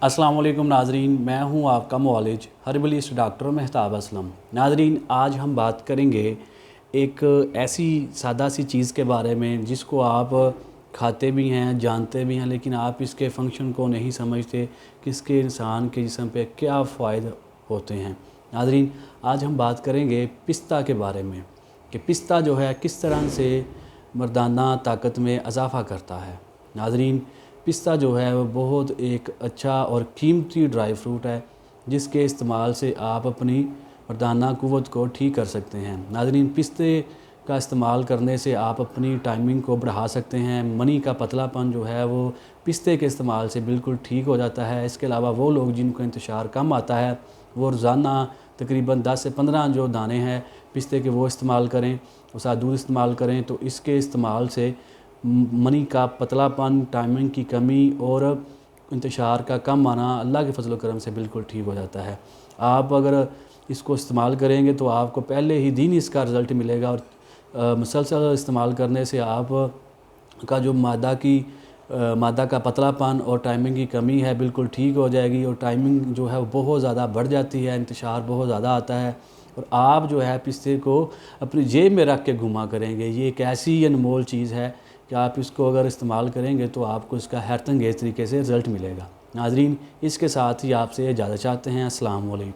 अस्सलाम वालेकुम नाजरीन, मैं हूं आपका मुआलिज हर्बलिस्ट डॉक्टर मेहताब असलम। नाजरीन, आज हम बात करेंगे एक ऐसी सादा सी चीज़ के बारे में जिसको आप खाते भी हैं, जानते भी हैं, लेकिन आप इसके फंक्शन को नहीं समझते कि इसके इंसान के जिस्म पे क्या फ़ायदे होते हैं। नाजरीन, आज हम बात करेंगे पिस्ता के बारे में कि पिस्ता जो है किस तरह से मर्दाना ताकत में इजाफ़ा करता है। नाजरीन, पिस्ता जो है वो बहुत एक अच्छा और कीमती ड्राई फ्रूट है जिसके इस्तेमाल से आप अपनी मर्दाना क़ुव्वत को ठीक कर सकते हैं। नाज़रीन, पिस्ते का इस्तेमाल करने से आप अपनी टाइमिंग को बढ़ा सकते हैं। मनी का पतलापन जो है वो पिस्ते के इस्तेमाल से बिल्कुल ठीक हो जाता है। इसके अलावा वो लोग जिनको इंतशार कम आता है वो रोज़ाना तकरीबन 10 से 15 जो दाने हैं पिस्ते के वो इस्तेमाल करें, उस साथ दूध इस्तेमाल करें, तो इसके इस्तेमाल से मनी का पतलापन, टाइमिंग की कमी और इंतशार का कम आना अल्लाह के फजल करम से बिल्कुल ठीक हो जाता है। आप अगर इसको इस्तेमाल करेंगे तो आपको पहले ही दिन इसका रिज़ल्ट मिलेगा और मुसलसल इस्तेमाल करने से आप का जो मादा का पतलापन और टाइमिंग की कमी है बिल्कुल ठीक हो जाएगी और टाइमिंग जो है वो बहुत ज़्यादा बढ़ जाती है, इंतशार बहुत ज़्यादा आता है और आप जो है पिस्ते को अपनी जेब में रख के घुमा करेंगे। ये एक ऐसी अनमोल चीज़ है कि आप इसको अगर इस्तेमाल करेंगे तो आपको इसका हैरत अंगेज़ तरीके से रिज़ल्ट मिलेगा। नाज़रीन, इसके साथ ही आपसे इजाज़त चाहते हैं। अस्सलाम वालेकुम।